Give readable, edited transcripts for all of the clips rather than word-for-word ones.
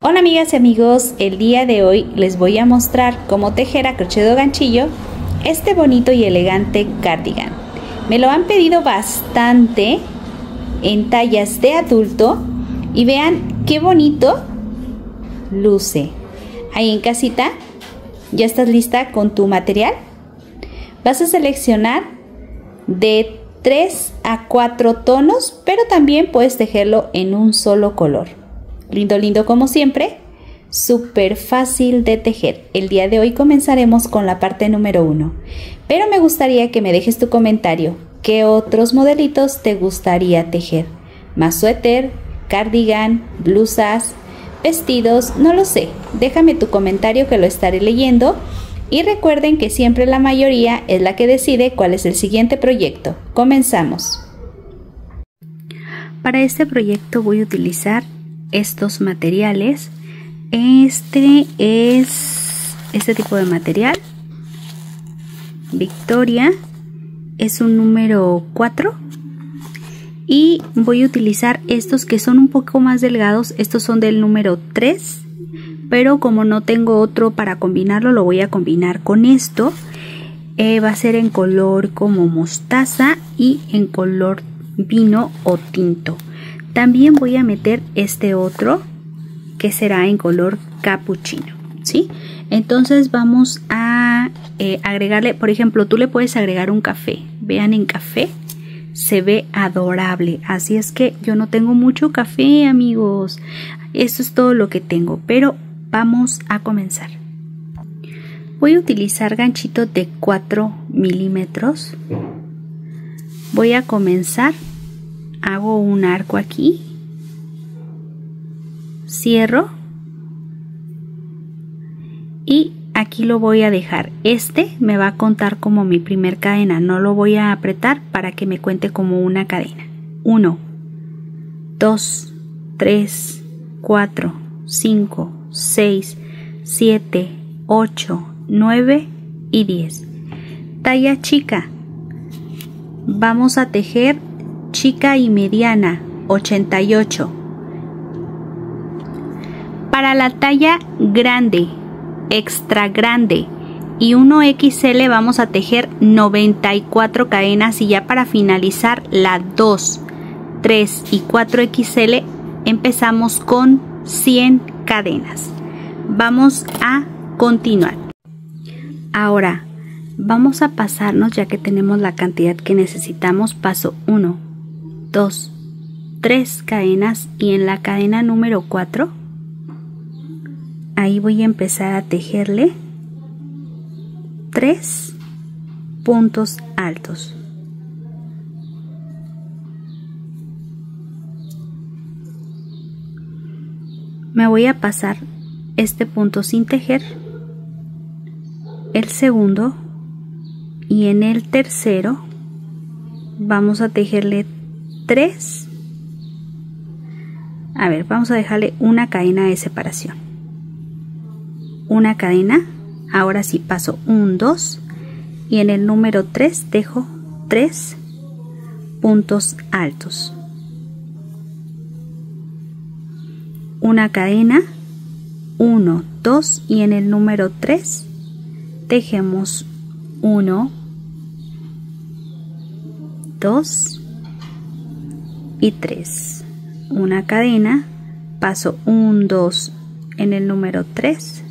Hola amigas y amigos, el día de hoy les voy a mostrar cómo tejer a crochet o ganchillo este bonito y elegante cardigan. Me lo han pedido bastante en tallas de adulto y vean qué bonito luce. Ahí en casita, ¿ya estás lista con tu material? Vas a seleccionar de 3 a 4 tonos, pero también puedes tejerlo en un solo color. Lindo, lindo como siempre, súper fácil de tejer. El día de hoy comenzaremos con la parte número 1, pero me gustaría que me dejes tu comentario. ¿Qué otros modelitos te gustaría tejer? ¿Más suéter, cardigan, blusas, vestidos? No lo sé, déjame tu comentario que lo estaré leyendo. Y recuerden que siempre la mayoría es la que decide cuál es el siguiente proyecto. Comenzamos. Para este proyecto voy a utilizar estos materiales. Este es este tipo de material Victoria, es un número 4 y voy a utilizar estos que son un poco más delgados. Estos son del número 3, pero como no tengo otro para combinarlo, lo voy a combinar con esto. Va a ser en color como mostaza y en color vino o tinto. También voy a meter este otro que será en color capuchino, ¿sí? Entonces vamos a agregarle, por ejemplo, tú le puedes agregar un café. Vean, en café se ve adorable. Así es que yo no tengo mucho café, amigos. Esto es todo lo que tengo, pero vamos a comenzar. Voy a utilizar ganchitos de 4 milímetros. Voy a comenzar. Hago un arco aquí, cierro y aquí lo voy a dejar. Este me va a contar como mi primer cadena, no lo voy a apretar para que me cuente como una cadena. 1, 2, 3, 4, 5, 6, 7, 8, 9 y 10. Talla chica. Vamos a tejer chica y mediana, 88. Para la talla grande, extra grande y 1XL vamos a tejer 94 cadenas, y ya para finalizar la 2, 3 y 4XL empezamos con 100 cadenas. Vamos a continuar. Ahora vamos a pasarnos, ya que tenemos la cantidad que necesitamos. Paso 1, 2, 3 cadenas, y en la cadena número 4 ahí voy a empezar a tejerle 3 puntos altos. Me voy a pasar este punto sin tejer, el segundo, y en el tercero vamos a tejerle 3. A ver, vamos a dejarle una cadena de separación. Una cadena. Ahora sí paso 1, 2 y en el número 3 dejo 3 puntos altos. Una cadena, 1, 2 y en el número 3 tejemos 1, 2 y 3. Una cadena, paso 1, 2, en el número 3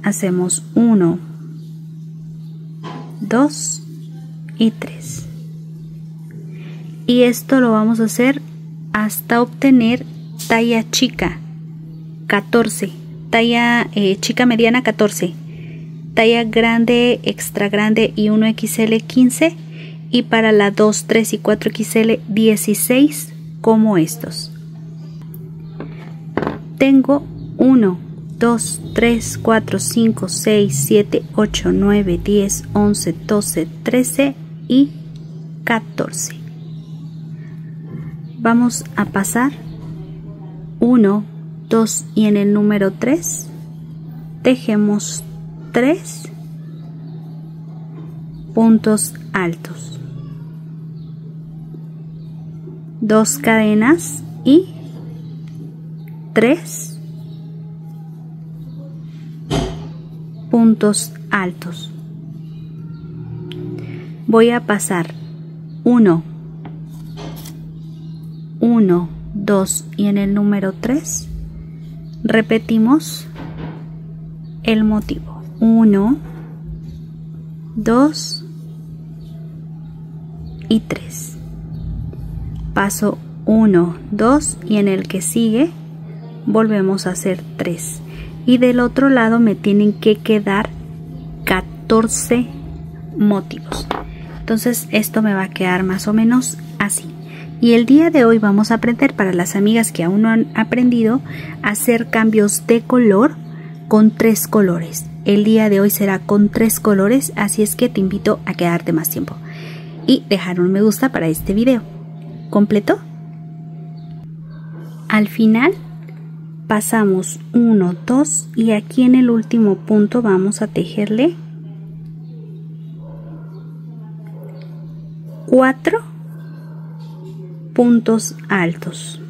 hacemos 1, 2 y 3. Y esto lo vamos a hacer hasta obtener talla chica 14, talla chica mediana 14, talla grande, extra grande y 1XL 15, y para la 2, 3 y 4XL 16 como estos. Tengo 1, 2, 3, 4, 5, 6, 7, 8, 9, 10, 11, 12, 13 y 14. Vamos a pasar 1, 2 y en el número 3 tejemos 3 puntos altos, 2 cadenas y 3 puntos altos. Voy a pasar 1, 1, 2 y en el número 3 repetimos el motivo. 1, 2 y 3. Paso 1, 2 y en el que sigue volvemos a hacer 3. Y del otro lado me tienen que quedar 14 motivos. Entonces esto me va a quedar más o menos así. Y el día de hoy vamos a aprender, para las amigas que aún no han aprendido, a hacer cambios de color con 3 colores. El día de hoy será con 3 colores, así es que te invito a quedarte más tiempo y dejar un me gusta para este video. ¿Completo? Al final pasamos 1, 2 y aquí en el último punto vamos a tejerle 4 puntos altos.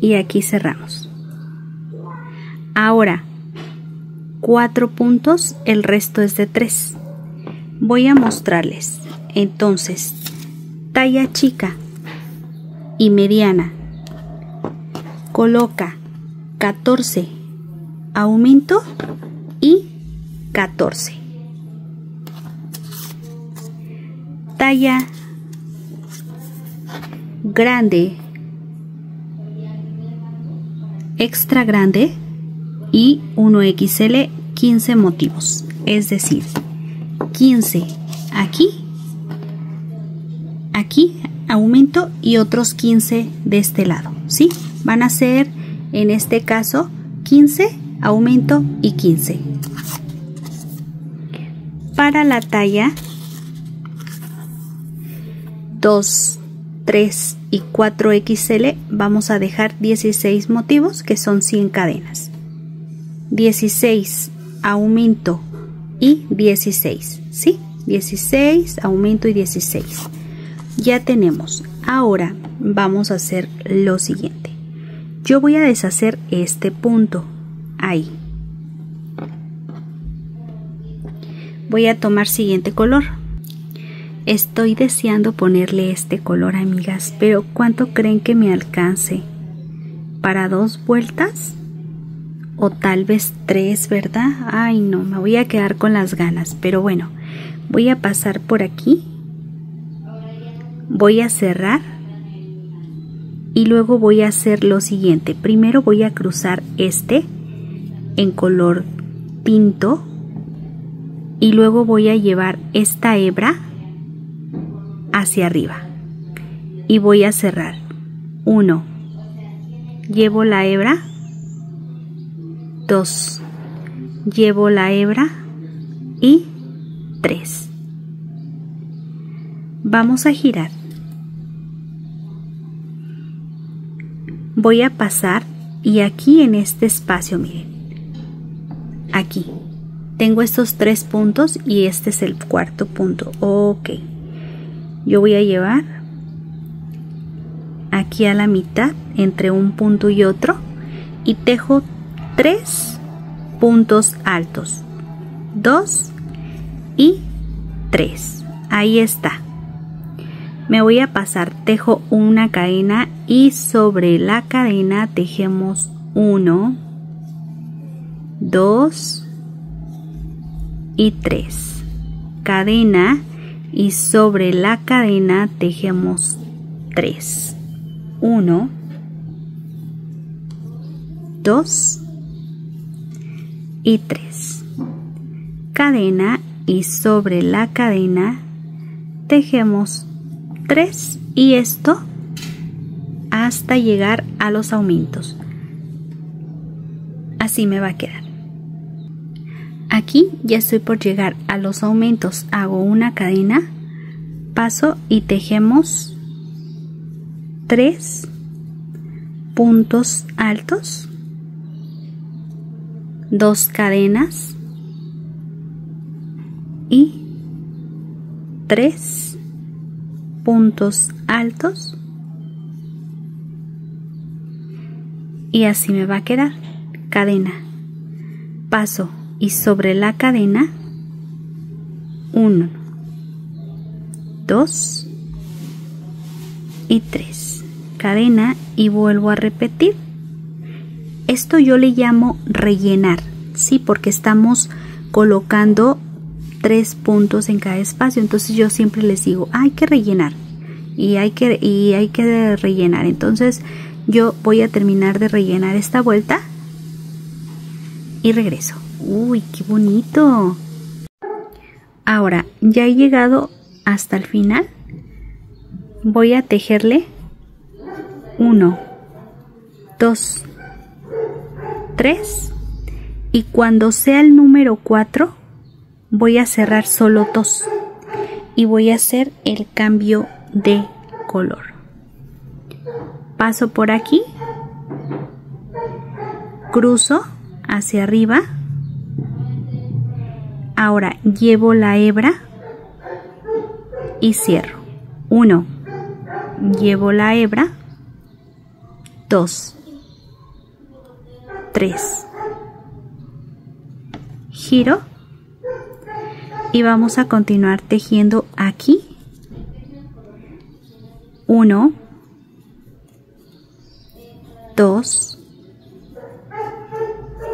Y aquí cerramos. Ahora 4 puntos, el resto es de 3. Voy a mostrarles. Entonces, talla chica y mediana. Coloca 14, aumento y 14. Talla grande, extra grande y 1XL, 15 motivos, es decir, 15 aquí, aquí aumento y otros 15 de este lado, ¿sí? Van a ser en este caso 15 aumento y 15. Para la talla 2, 3 y 4XL vamos a dejar 16 motivos, que son 100 cadenas. 16 aumento y 16, ¿sí? 16 aumento y 16. Ya tenemos. Ahora vamos a hacer lo siguiente. Yo voy a deshacer este punto ahí. Voy a tomar siguiente color. Estoy deseando ponerle este color, amigas, pero ¿cuánto creen que me alcance? ¿Para 2 vueltas? O tal vez 3, ¿verdad? Ay, no, me voy a quedar con las ganas, pero bueno, voy a pasar por aquí. Voy a cerrar y luego voy a hacer lo siguiente. Primero voy a cruzar este en color tinto y luego voy a llevar esta hebra hacia arriba y voy a cerrar. 1, llevo la hebra. 2, llevo la hebra y 3. Vamos a girar. Voy a pasar y aquí en este espacio, miren, aquí tengo estos 3 puntos y este es el 4º punto. Ok, yo voy a llevar aquí a la mitad entre un punto y otro y tejo 3 puntos altos, 2 y 3. Ahí está. Me voy a pasar, tejo una cadena y sobre la cadena tejemos 1, 2 y 3. Cadena y sobre la cadena tejemos 3. 1, 2 y 3. Cadena y sobre la cadena tejemos 3 y esto hasta llegar a los aumentos. Así me va a quedar. Aquí ya estoy por llegar a los aumentos. Hago una cadena, paso y tejemos 3 puntos altos, 2 cadenas y 3 puntos altos y así me va a quedar. Cadena, paso y sobre la cadena 1, 2 y 3, cadena y vuelvo a repetir. Esto yo le llamo rellenar, sí, porque estamos colocando 3 puntos en cada espacio. Entonces yo siempre les digo, hay que rellenar y hay que rellenar. Entonces yo voy a terminar de rellenar esta vuelta y regreso. Uy, qué bonito. Ahora ya he llegado hasta el final. Voy a tejerle 1, 2, 3 y cuando sea el número 4 voy a cerrar solo 2 y voy a hacer el cambio de color. Paso por aquí, cruzo hacia arriba. Ahora llevo la hebra y cierro. 1, llevo la hebra, 2, 3, giro y vamos a continuar tejiendo aquí. 1, 2,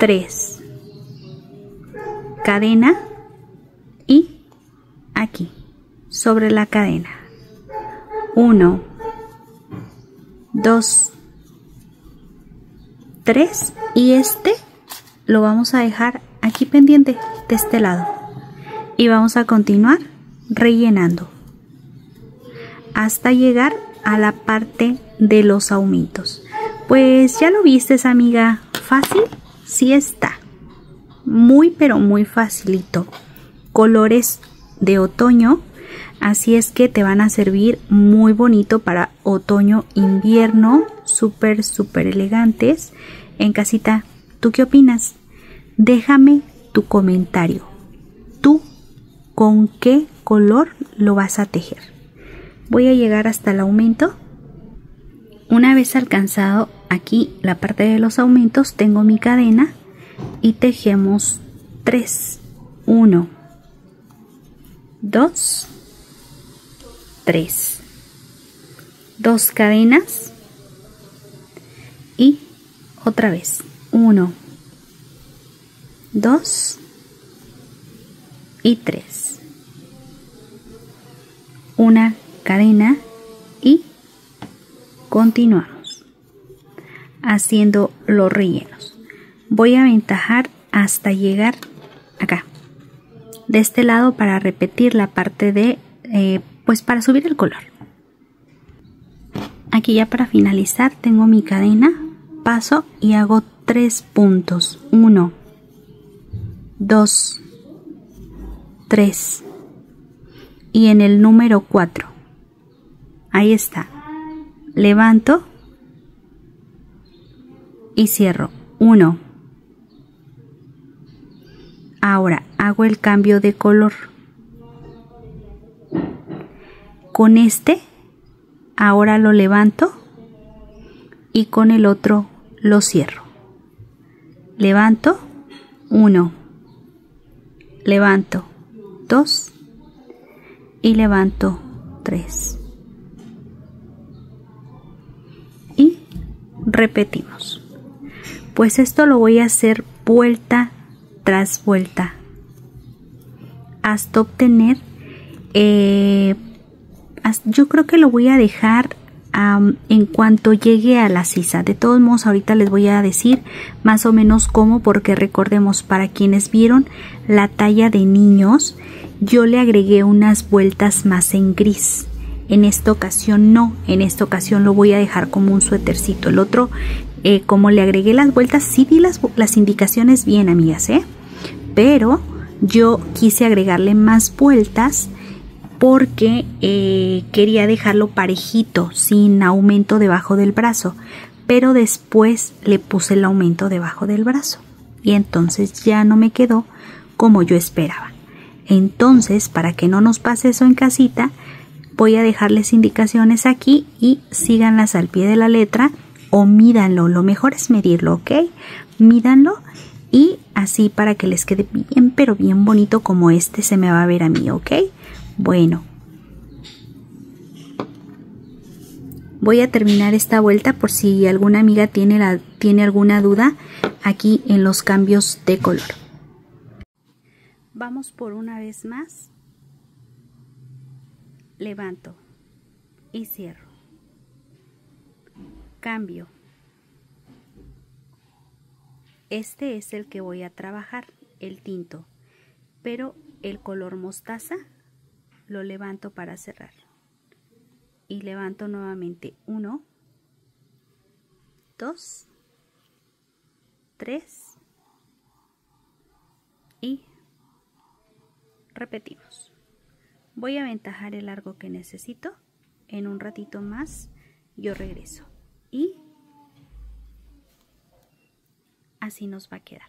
3, cadena y aquí sobre la cadena 1, 2, 3 y este lo vamos a dejar aquí pendiente de este lado y vamos a continuar rellenando hasta llegar a la parte de los aumentos. Pues ya lo viste, amiga, fácil, sí está, muy pero muy facilito, colores de otoño, así es que te van a servir muy bonito para otoño invierno, súper elegantes. En casita, ¿tú qué opinas? Déjame tu comentario. ¿Tú con qué color lo vas a tejer? Voy a llegar hasta el aumento. Una vez alcanzado aquí la parte de los aumentos, tengo mi cadena y tejemos 3, 1, 2, 3, 2 cadenas y otra vez 1, 2 y 3, una cadena y continuamos haciendo los rellenos. Voy a aventajar hasta llegar acá de este lado para repetir la parte de pues para subir el color. Aquí ya para finalizar tengo mi cadena, paso y hago 3 puntos, 1, 2, 3 y en el número 4 ahí está, levanto y cierro 1. Ahora hago el cambio de color con este, ahora lo levanto y con el otro lo cierro. Levanto 1, levanto 2 y levanto 3 y repetimos. Pues esto lo voy a hacer vuelta tras vuelta hasta obtener yo creo que lo voy a dejar en cuanto llegue a la sisa. De todos modos ahorita les voy a decir más o menos cómo, porque recordemos, para quienes vieron la talla de niños, yo le agregué unas vueltas más en gris. En esta ocasión no, en esta ocasión lo voy a dejar como un suétercito. El otro, como le agregué las vueltas, sí di las indicaciones bien, amigas, pero yo quise agregarle más vueltas porque quería dejarlo parejito, sin aumento debajo del brazo, pero después le puse el aumento debajo del brazo y entonces ya no me quedó como yo esperaba. Entonces, para que no nos pase eso en casita, voy a dejarles indicaciones aquí y síganlas al pie de la letra o mídanlo, lo mejor es medirlo, ¿ok? Mídanlo y así para que les quede bien, pero bien bonito como este se me va a ver a mí, ¿ok? Bueno, voy a terminar esta vuelta por si alguna amiga tiene alguna duda aquí en los cambios de color. Vamos por una vez más. Levanto y cierro. Cambio. Este es el que voy a trabajar, el tinto, pero el color mostaza lo levanto para cerrar. Y levanto nuevamente 1, 2, 3 y repetimos. Voy a aventajar el largo que necesito. En un ratito más yo regreso y así nos va a quedar.